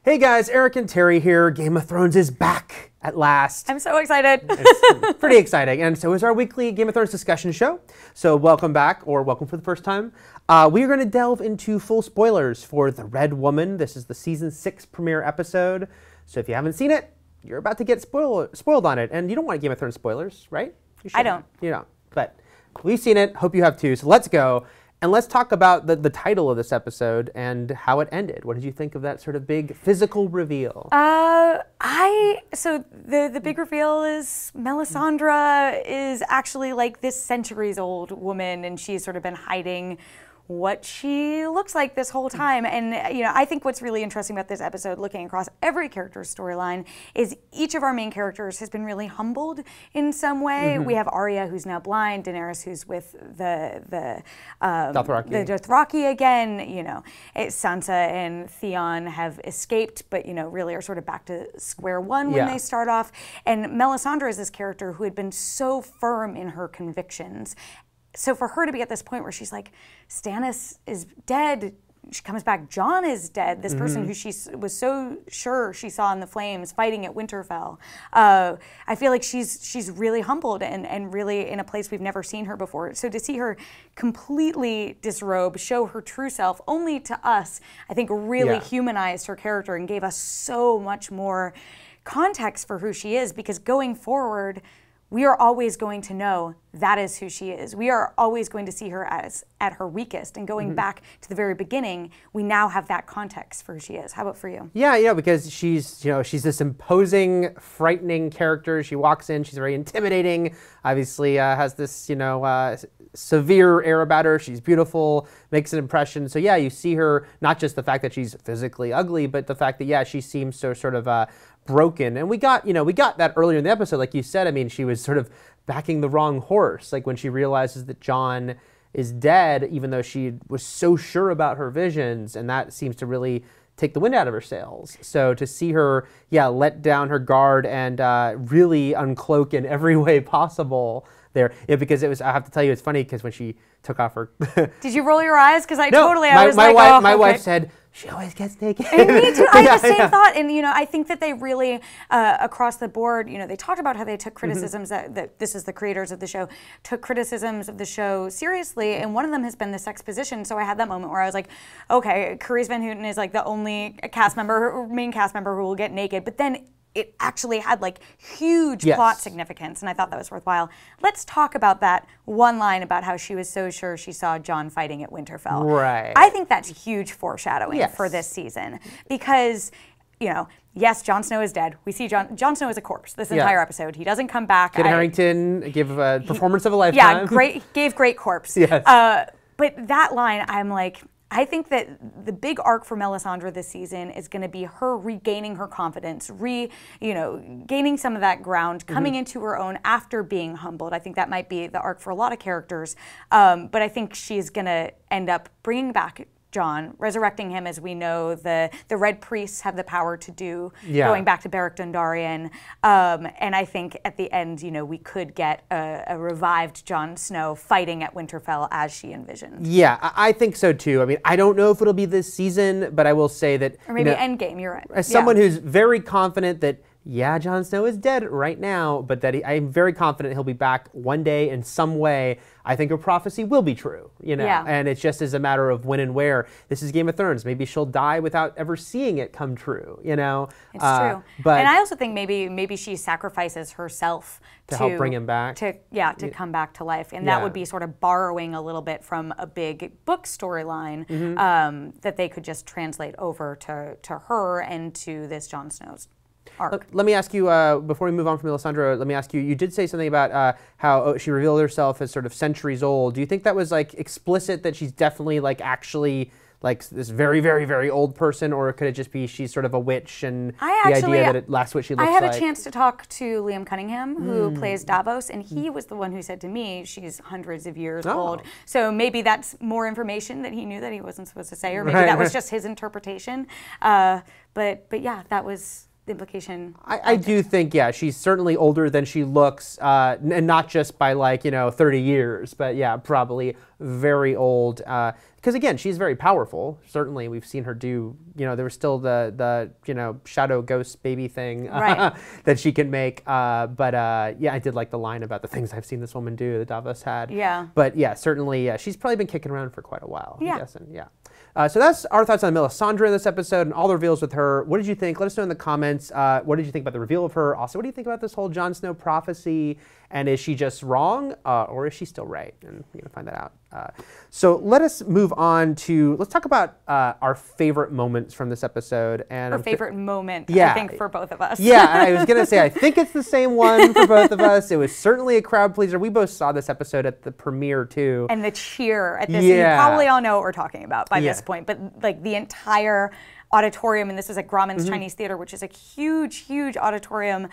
Hey guys, Eric and Terry here. Game of Thrones is back at last. I'm so excited. It's pretty exciting. And so is our weekly Game of Thrones discussion show. So welcome back, or welcome for the first time. We are going to delve into full spoilers for The Red Woman. This is the season 6 premiere episode. So if you haven't seen it, you're about to get spoiled on it. And you don't want Game of Thrones spoilers, right? I don't. You don't. But we've seen it. Hope you have too. So let's go. And let's talk about the title of this episode and how it ended. What did you think of that sort of big physical reveal? So the big reveal is Melisandre is actually like this centuries-old woman, and she's sort of been hiding what she looks like this whole time. And I think what's really interesting about this episode, looking across every character's storyline, is each of our main characters has been really humbled in some way. We have Arya, who's now blind, Daenerys, who's with the Dothraki again. Sansa and Theon have escaped, but really are sort of back to square one when they start off. And Melisandre is this character who had been so firm in her convictions. So for her to be at this point where she's like, Stannis is dead, she comes back, Jon is dead, this person who she was so sure she saw in the flames fighting at Winterfell. I feel like she's really humbled and really in a place we've never seen her before. So to see her completely disrobe, show her true self, only to us, I think really humanized her character and gave us so much more context for who she is, because going forward, we are always going to know that is who she is. We are always going to see her as at her weakest. And going back to the very beginning, we now have that context for who she is. How about for you? Yeah, because she's this imposing, frightening character. She walks in, she's very intimidating. Obviously, has this severe air about her. She's beautiful, makes an impression. So yeah, you see her, not just the fact that she's physically ugly, but the fact that she seems so sort of broken. And we got that earlier in the episode, like you said. I mean, she was sort of backing the wrong horse, like when she realizes that Jon is dead, even though she was so sure about her visions, and that seems to really take the wind out of her sails. So to see her, let down her guard and really uncloak in every way possible there, because it was, I have to tell you, it's funny because when she took off her... Did you roll your eyes? Because I was my like, wife, my wife said, she always gets naked. And me too. I had the same thought. And, I think that they really, across the board, they talked about how they took criticisms that this is the creators of the show, took criticisms of the show seriously. And one of them has been this exposition. So I had that moment where I was like, okay, Carice Van Houten is like the only main cast member who will get naked. But then it actually had like huge plot significance, and I thought that was worthwhile. Let's talk about that one line about how she was so sure she saw Jon fighting at Winterfell. Right. I think that's huge foreshadowing for this season, because yes, Jon Snow is dead. We see Jon Snow is a corpse this entire episode. He doesn't come back. Kit Harington gave a performance of a lifetime. Yeah, gave great corpse. Yes. But that line, I'm like, I think that the big arc for Melisandre this season is going to be her regaining her confidence, gaining some of that ground, coming into her own after being humbled. I think that might be the arc for a lot of characters. But I think she's going to end up bringing back Jon, resurrecting him, as we know the Red Priests have the power to do, going back to Beric Dondarrion. And I think at the end, we could get a revived Jon Snow fighting at Winterfell as she envisioned. Yeah, I think so too. I mean, I don't know if it'll be this season, but I will say that... Or maybe Endgame, you're right. As someone who's very confident that, Jon Snow is dead right now, but that I'm very confident he'll be back one day in some way. I think her prophecy will be true, and it's just as a matter of when and where. This is Game of Thrones. Maybe she'll die without ever seeing it come true, It's true. But and I also think maybe she sacrifices herself to help bring him back. To come back to life. And that would be sort of borrowing a little bit from a big book storyline that they could just translate over to her and to this Jon Snow's arc. Let me ask you, before we move on from Melisandre, let me ask you, you did say something about how she revealed herself as sort of centuries old. Do you think that was like explicit, that she's definitely like actually like this very, very, very old person, or could it just be she's sort of a witch and the idea that that's what she looks like? I had a chance to talk to Liam Cunningham, who plays Davos, and he was the one who said to me she's hundreds of years old. So maybe that's more information that he knew that he wasn't supposed to say, or maybe that was just his interpretation. But yeah, that was... implication? I do think, yeah, she's certainly older than she looks, and not just by 30 years, but yeah, probably very old. Because again, she's very powerful. Certainly, we've seen her do, there was still the shadow ghost baby thing Right. that she can make. But yeah, I did like the line about the things I've seen this woman do that Davos had. Yeah. But yeah, certainly, she's probably been kicking around for quite a while, Yeah. I'm guessing. Yeah. So that's our thoughts on Melisandre in this episode and all the reveals with her. What did you think? Let us know in the comments. What did you think about the reveal of her? Also, what do you think about this whole Jon Snow prophecy? And is she just wrong, or is she still right? And we're going to find that out. So let us move on to, let's talk about our favorite moments from this episode. And Her favorite moment, yeah. I think, for both of us. Yeah, I was going to say, I think it's the same one for both of us. It was certainly a crowd pleaser. We both saw this episode at the premiere, too. And the cheer at this, Yeah. you probably all know what we're talking about by Yeah. this point, but like the entire auditorium, and this was at Grauman's Chinese Theater, which is a huge, huge auditorium.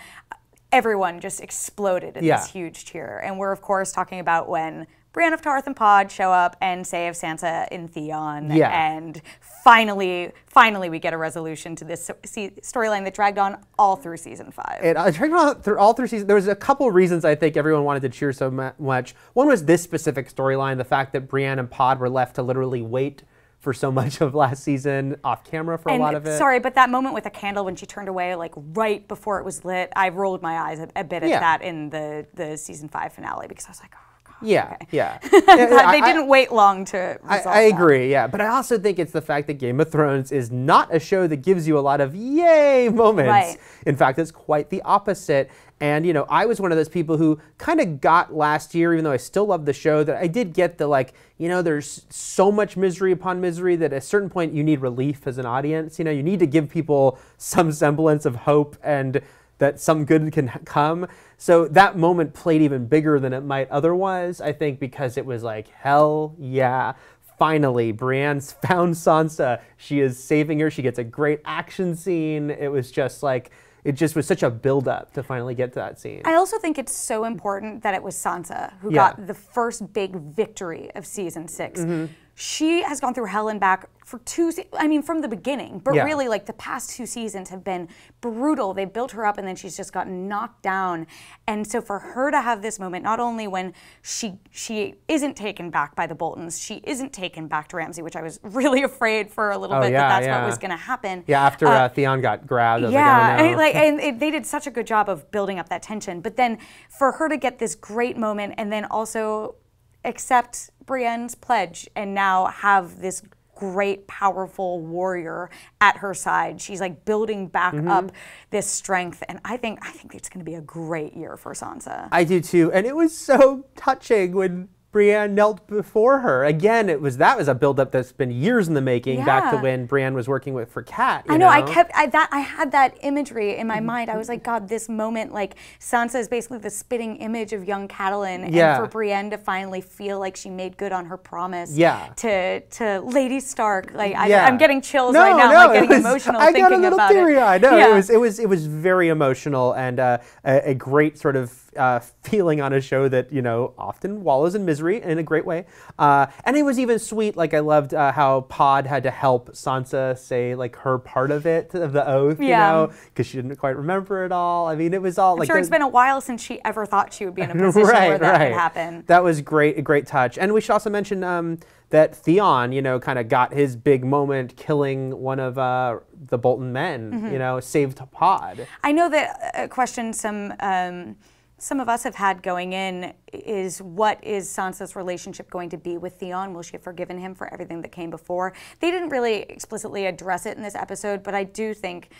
Everyone just exploded at Yeah. this huge cheer. And we're, of course, talking about when Brienne of Tarth and Pod show up and save Sansa and Theon. Yeah. And finally we get a resolution to this storyline that dragged on all through season 5. It dragged on through all through season. There was a couple reasons I think everyone wanted to cheer so much. One was this specific storyline, the fact that Brienne and Pod were left to literally wait for so much of last season off camera for a lot of it. Sorry, but that moment with the candle when she turned away, like right before it was lit, I rolled my eyes a bit at Yeah. that in the season 5 finale because I was like, oh god. Yeah, okay. yeah. They didn't wait long to resolve I that. agree, yeah. But I also think it's the fact that Game of Thrones is not a show that gives you a lot of yay moments. Right. In fact, it's quite the opposite. And, I was one of those people who kind of got last year, even though I still love the show, that I did get the, there's so much misery upon misery that at a certain point you need relief as an audience. You need to give people some semblance of hope and that some good can come. So that moment played even bigger than it might otherwise, I think, because it was like, hell yeah. Finally, Brienne's found Sansa. She is saving her. She gets a great action scene. It was just it just was such a build-up to finally get to that scene. I also think it's so important that it was Sansa who Yeah. got the first big victory of season 6. She has gone through hell and back for from the beginning, but Yeah. really the past 2 seasons have been brutal. They built her up and then she's just gotten knocked down. And so for her to have this moment, not only when she isn't taken back by the Boltons, she isn't taken back to Ramsay, which I was really afraid for a little bit that that's what was going to happen. Yeah, after Theon got grabbed, I was like, oh no. They did such a good job of building up that tension. But then for her to get this great moment and then also accept Brienne's pledge and now have this great, powerful warrior at her side. She's building back up this strength. And I think it's going to be a great year for Sansa. I do too. And it was so touching when Brienne knelt before her. Again, that was a buildup that's been years in the making, back to Yeah. when Brienne was working for Kat. I know. I had that imagery in my mind. I was like, God, this moment, Sansa is basically the spitting image of young Catelyn, Yeah. and for Brienne to finally feel like she made good on her promise Yeah. to Lady Stark. Yeah. I'm getting chills right now. I'm getting emotional I thinking got a little about teary-eyed. it. No, Yeah. it was very emotional and a great sort of feeling on a show that often wallows in misery in a great way. And it was even sweet. I loved how Pod had to help Sansa say her part of it, of the oath, because she didn't quite remember it all. I mean, it was all I'm sure it's been a while since she ever thought she would be in a position where that could happen. That was great, a great touch. And we should also mention that Theon, kind of got his big moment killing one of the Bolton men, saved Pod. I know that a question some of us have had going in is, what is Sansa's relationship going to be with Theon? Will she have forgiven him for everything that came before? They didn't really explicitly address it in this episode, but I do think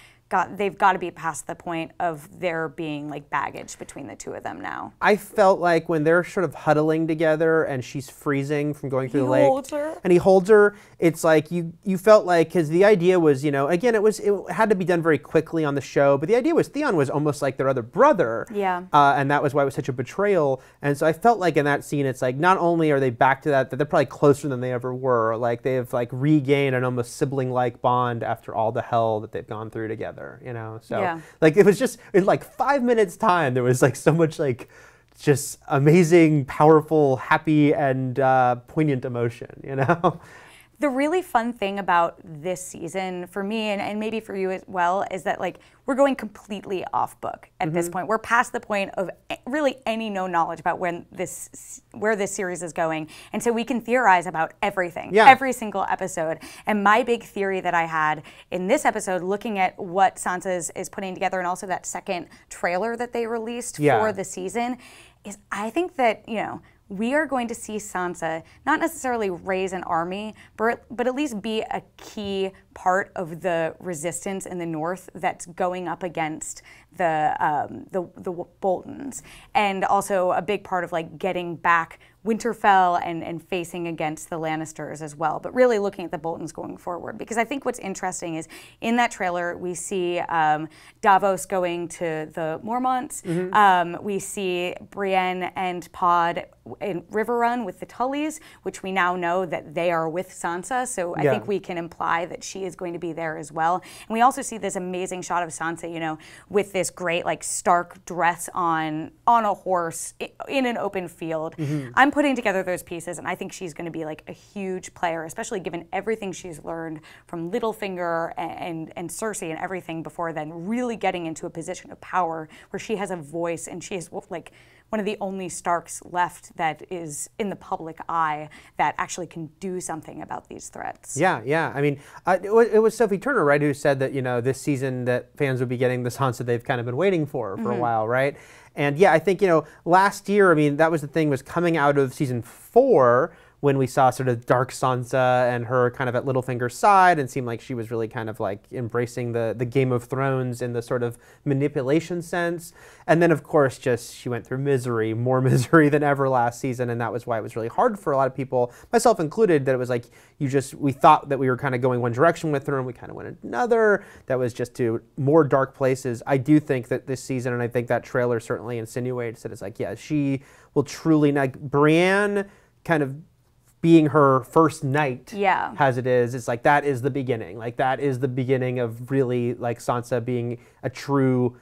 they've got to be past the point of there being baggage between the two of them now. I felt like when they're sort of huddling together and she's freezing from going through the lake, holds her. and he holds her, it's like you felt like, because the idea was, again, it had to be done very quickly on the show, but the idea was Theon was almost like their other brother. Yeah. And that was why it was such a betrayal. And so I felt like in that scene, it's not only are they back to that they're probably closer than they ever were. They have regained an almost sibling-like bond after all the hell that they've gone through together. So Yeah. it was just in 5 minutes time there was so much just amazing, powerful, happy, and poignant emotion. The really fun thing about this season for me, and maybe for you as well, is that like we're going completely off book at this point. We're past the point of really any known knowledge about where this series is going, and so we can theorize about everything, every single episode. And my big theory that I had in this episode, looking at what Sansa is putting together, and also that second trailer that they released for the season, is I think that we are going to see Sansa not necessarily raise an army, but at least be a key part of the resistance in the north that's going up against the Boltons, and also a big part of like getting back Winterfell and facing against the Lannisters as well, but really looking at the Boltons going forward. Because I think what's interesting is in that trailer we see Davos going to the Mormonts. We see Brienne and Pod in River Run with the Tullys, which we now know that they are with Sansa. So I think we can imply that she is going to be there as well. And we also see this amazing shot of Sansa, with this great like stark dress on a horse in an open field. I'm putting together those pieces, and I think she's going to be like a huge player, especially given everything she's learned from Littlefinger and Cersei and everything before then, really getting into a position of power where she has a voice, and she is like one of the only Starks left that is in the public eye that actually can do something about these threats. Yeah. I mean, it was Sophie Turner, right, who said that, this season that fans would be getting the Sansa they've kind of been waiting for a while, right? And yeah, I think, last year, I mean, that was the thing, was coming out of season 4 when we saw sort of dark Sansa and her kind of at Littlefinger's side, and seemed like she was really kind of like embracing the Game of Thrones in the sort of manipulation sense. And then of course just she went through misery, more misery than ever last season, and that was why it was really hard for a lot of people, myself included, that it was like we thought that we were kind of going one direction with her and we kind of went another, that was just to more dark places. I do think that this season, and I think that trailer certainly insinuates that it's like, yeah, she will truly, like Brienne kind of being her first night as it is, it's like that is the beginning. Like that is the beginning of really like Sansa being a true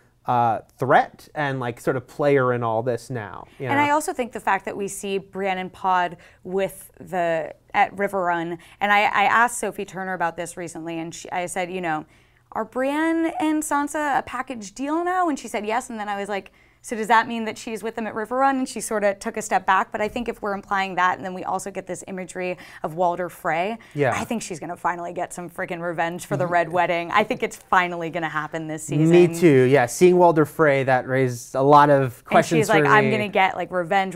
threat and like sort of player in all this now. And I also think the fact that we see Brienne and Pod at River Run, and I asked Sophie Turner about this recently, and I said, are Brienne and Sansa a package deal now? And she said yes, and then I was like, so does that mean that she's with them at River Run? And she sort of took a step back. But I think if we're implying that, and then we also get this imagery of Walder Frey, I think she's going to finally get some freaking revenge for the Red Wedding. I think it's finally going to happen this season. Me too, yeah. Seeing Walder Frey, that raised a lot of questions. And she's like, for I'm me. going to get like revenge.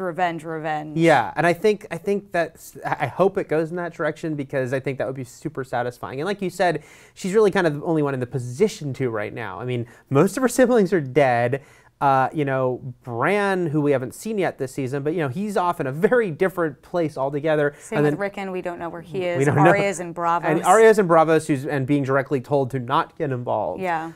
Yeah, and I think I hope it goes in that direction, because I think that would be super satisfying. And like you said, she's really kind of the only one in the position to right now. I mean, most of her siblings are dead. Bran, who we haven't seen yet this season, but he's off in a very different place altogether. Same with Rickon, we don't know where he is. Arya's in Bravos. And Arya's in Bravos, and being directly told to not get involved. Yeah.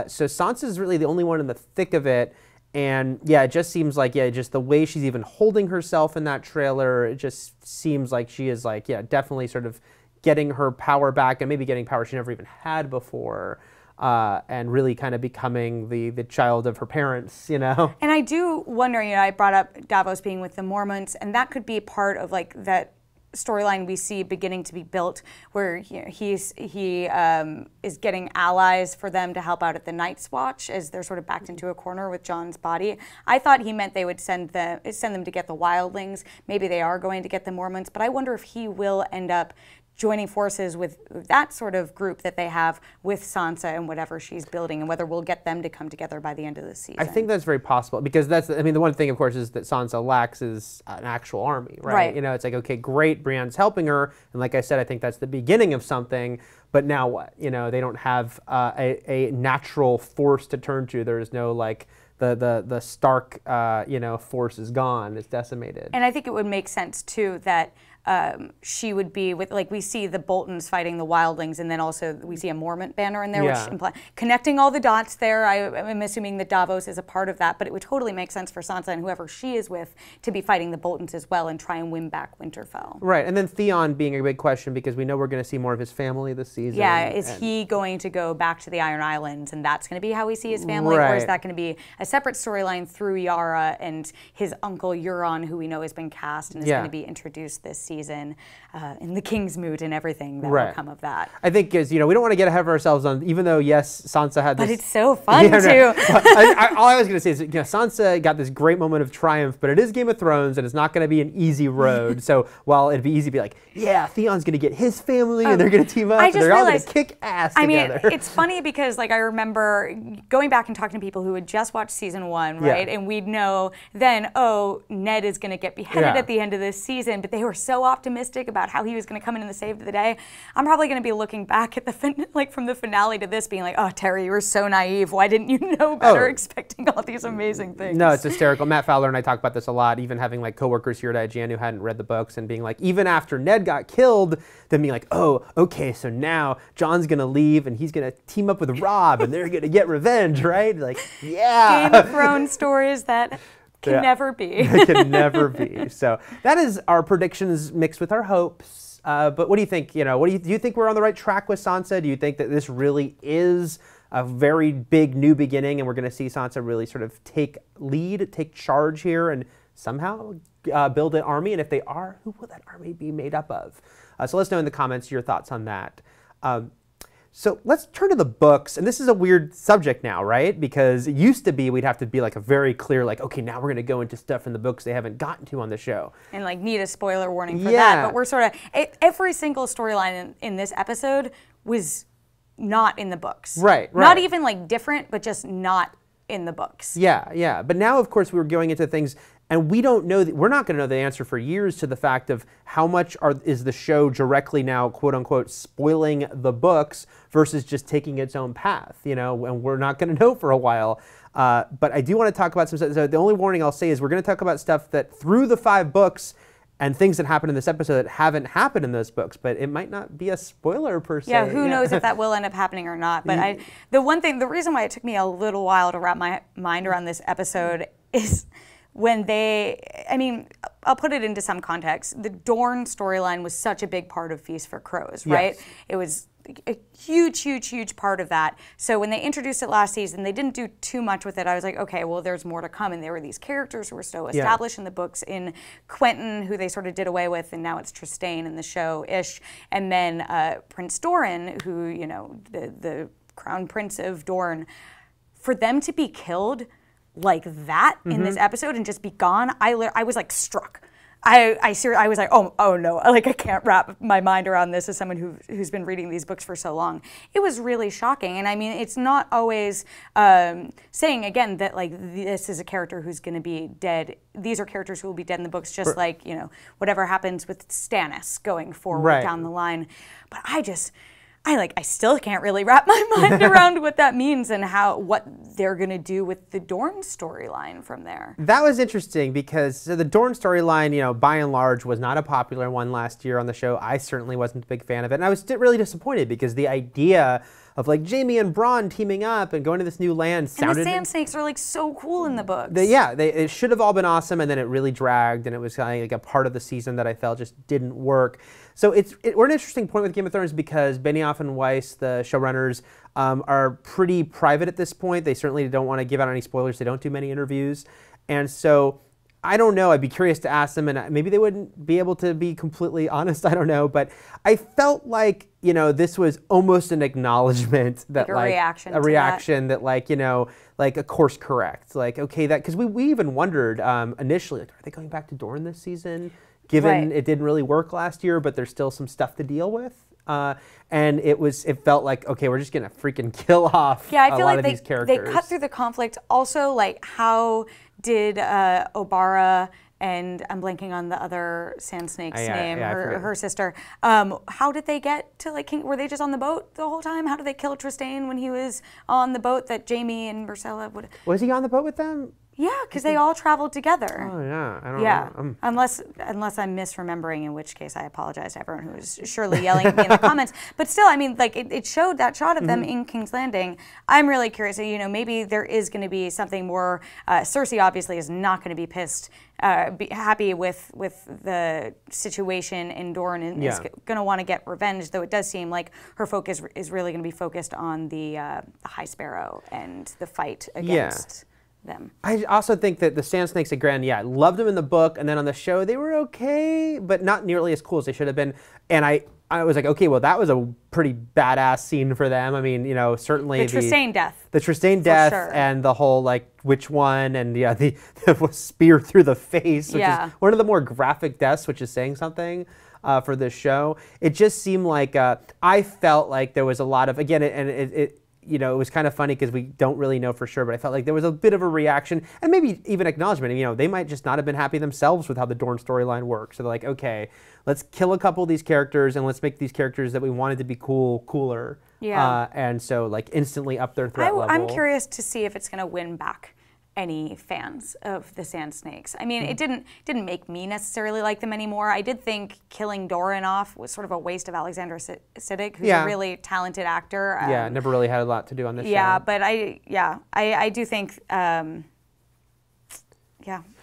So Sansa's really the only one in the thick of it. And yeah, it just seems like, just the way she's even holding herself in that trailer, it just seems like she is like, definitely sort of getting her power back, and maybe getting power she never even had before. And really kind of becoming the child of her parents, And I do wonder, I brought up Davos being with the Mormonts, and that could be part of like that storyline we see beginning to be built, where he is getting allies for them to help out at the Night's Watch as they're sort of backed into a corner with Jon's body. I thought he meant they would send them to get the wildlings. Maybe they are going to get the Mormonts, but I wonder if he will end up joining forces with that sort of group that they have with Sansa and whatever she's building, and whether we'll get them to come together by the end of the season. I think that's very possible, because the one thing, of course, is that Sansa lacks is an actual army, right? It's like, okay, great, Brienne's helping her, and like I said, I think that's the beginning of something, but now what? They don't have a natural force to turn to. There's no like, the Stark, force is gone, it's decimated. And I think it would make sense too that she would be with, like, we see the Boltons fighting the wildlings, and then also we see a Mormont banner in there, which implies connecting all the dots there. I'm assuming that Davos is a part of that, but it would totally make sense for Sansa and whoever she is with to be fighting the Boltons as well and try and win back Winterfell. Right, and then Theon being a big question, because we know we're going to see more of his family this season. Yeah, is he going to go back to the Iron Islands, and that's going to be how we see his family, or is that going to be a separate storyline through Yara and his uncle Euron, who we know has been cast and is going to be introduced this season? season, in the King's Moot and everything that Right. will come of that. I think is, we don't want to get ahead of ourselves on, even though, yes, Sansa had this. But it's so fun, Yeah, too. all I was going to say is, Sansa got this great moment of triumph, but it is Game of Thrones, and it's not going to be an easy road. So while it'd be easy to be like, yeah, Theon's going to get his family, and they're going to team up, and they're all going to kick ass together. I mean, it's funny because, like, I remember going back and talking to people who had just watched season 1, right? And we'd know then, oh, Ned is going to get beheaded at the end of this season, but they were so optimistic about how he was going to come in the save of the day. I'm probably going to be looking back at from the finale to this being like, oh, Terri, you were so naive. Why didn't you know better, expecting all these amazing things? No, it's hysterical. Matt Fowler and I talk about this a lot, even having like coworkers here at IGN who hadn't read the books and being like, even after Ned got killed, then being like, oh, okay, so now Jon's going to leave and he's going to team up with Robb and they're going to get revenge, right? Like, yeah. Game of Thrones stories that can never be. It can never be. So that is our predictions mixed with our hopes. But what do you think? Do you think we're on the right track with Sansa? Do you think that this really is a very big new beginning and we're going to see Sansa really sort of take charge here and somehow build an army? And if they are, who will that army be made up of? So let us know in the comments your thoughts on that. So let's turn to the books, and this is a weird subject now, right? Because it used to be we'd have to be like a very clear, like, okay, now we're going to go into stuff in the books they haven't gotten to on the show. And like need a spoiler warning for that, but we're sort of, every single storyline in this episode was not in the books. Right. Not even like different, but just not in the books. Yeah. But now, of course, we're going into things, and we don't know, we're not going to know the answer for years to the fact of how much is the show directly now, quote unquote, spoiling the books versus just taking its own path, and we're not going to know for a while. But I do want to talk about some stuff. So the only warning I'll say is we're going to talk about stuff that through the 5 books and things that happen in this episode that haven't happened in those books, but it might not be a spoiler per se. Yeah, who knows if that will end up happening or not. But the reason why it took me a little while to wrap my mind around this episode is when I'll put it into some context. The Dorne storyline was such a big part of Feast for Crows, right? Yes. It was a huge part of that. So when they introduced it last season, they didn't do too much with it. I was like, okay, well, there's more to come. And there were these characters who were so established in the books, in Quentin, who they sort of did away with, and now it's Trystane in the show-ish. And then Prince Doran, who, the crown prince of Dorne. For them to be killed like that in this episode and just be gone, I was like struck. I was like, oh no, like I can't wrap my mind around this as someone who's been reading these books for so long. It was really shocking, and I mean, it's not always saying again that like this is a character who's going to be dead. These are characters who will be dead in the books, just like whatever happens with Stannis going forward down the line. But I still can't really wrap my mind around what that means and what they're going to do with the Dorne storyline from there. That was interesting because the Dorne storyline, by and large, was not a popular one last year on the show. I certainly wasn't a big fan of it, and I was really disappointed because the idea of like Jaime and Bronn teaming up and going to this new land sounded. And the Sand Snakes are like so cool in the books. It should have all been awesome, and then it really dragged, and it was kind of like a part of the season that I felt just didn't work. So we're an interesting point with Game of Thrones because Benioff and Weiss, the showrunners, are pretty private at this point. They certainly don't want to give out any spoilers. They don't do many interviews, and so I don't know. I'd be curious to ask them, and maybe they wouldn't be able to be completely honest. I don't know, but I felt like this was almost an acknowledgement that like a reaction that like like a course correct, like okay, that because we even wondered initially, like, are they going back to Dorne this season? Given it didn't really work last year, but there's still some stuff to deal with. And it felt like, okay, we're just gonna freaking kill off I feel a lot like of these characters. They cut through the conflict. Also, like, how did Obara and I'm blanking on the other Sand Snake's name, her sister. How did they get to like were they just on the boat the whole time? How did they kill Trystane when he was on the boat that Jaime and Myrcella would? Was he on the boat with them? Yeah, because they all traveled together. Oh yeah, I don't know. Unless I'm misremembering, in which case I apologize to everyone who is surely yelling at me in the comments. But still, I mean, like it showed that shot of them in King's Landing. I'm really curious. Maybe there is going to be something more. Cersei obviously is not going to be pissed, happy with the situation in Dorne, and is going to want to get revenge. Though it does seem like her focus is really going to be focused on the High Sparrow and the fight against. them. I also think that the Sand Snakes again, yeah, I loved them in the book, and then on the show they were okay, but not nearly as cool as they should have been. And I was like, okay, well, that was a pretty badass scene for them. I mean, you know, certainly the Trystane death. The Trystane death, sure. And the whole, like, which one, and yeah, the spear through the face, which is one of the more graphic deaths, which is saying something for this show. It just seemed like, I felt like there was a lot of, again, it you know, it was kind of funny because we don't really know for sure, but I felt like there was a bit of a reaction and maybe even acknowledgement. You know, they might just not have been happy themselves with how the Dorne storyline works. So they're like, okay, let's kill a couple of these characters and let's make these characters that we wanted to be cooler. Yeah. And so like instantly up their threat level. I'm curious to see if it's going to win back any fans of the Sand Snakes. I mean, it didn't make me necessarily like them anymore. I did think killing Doran off was sort of a waste of Alexander Siddig, who's a really talented actor. Yeah, never really had a lot to do on this show. Yeah, but I do think,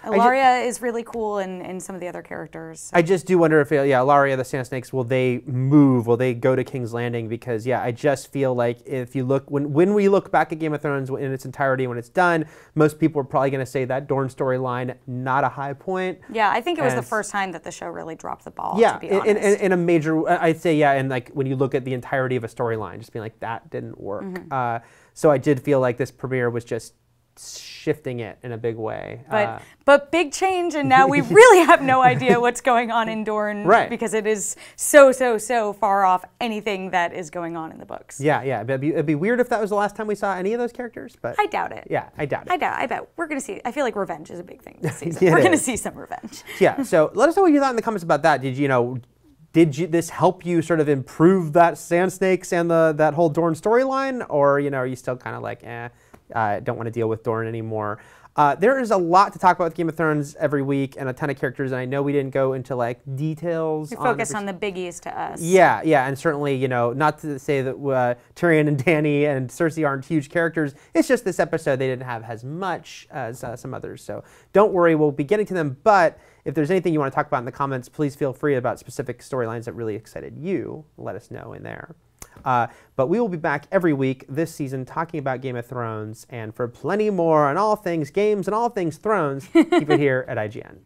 Ilaria is really cool, and some of the other characters. I just do wonder if, Ilaria, the Sand Snakes, will they move? Will they go to King's Landing? Because, I just feel like if you look, when we look back at Game of Thrones in its entirety, when it's done, most people are probably going to say that Dorne storyline, not a high point. Yeah, I think it was the first time that the show really dropped the ball, to be honest. In a major, I'd say, and like when you look at the entirety of a storyline, just being like, that didn't work. So I did feel like this premiere was just shifting it in a big way. But big change, and now we really have no idea what's going on in Dorne, because it is so far off anything that is going on in the books. Yeah. It'd be weird if that was the last time we saw any of those characters, but I doubt it. Yeah, I doubt it. I bet we're gonna see. I feel like revenge is a big thing this season. We're gonna see some revenge. Yeah. So let us know what you thought in the comments about that. Did this help you sort of improve that Sand Snakes and that whole Dorne storyline, or are you still kind of like, don't want to deal with Dorne anymore? There is a lot to talk about with Game of Thrones every week, and a ton of characters, and I know we didn't go into like details. We focus on the biggies to us. Yeah, and certainly, not to say that Tyrion and Dany and Cersei aren't huge characters. It's just this episode they didn't have as much as some others. So don't worry, we'll be getting to them. But if there's anything you want to talk about in the comments, please feel free about specific storylines that really excited you. Let us know in there. But we will be back every week this season talking about Game of Thrones, and for plenty more on all things games and all things Thrones, keep it here at IGN.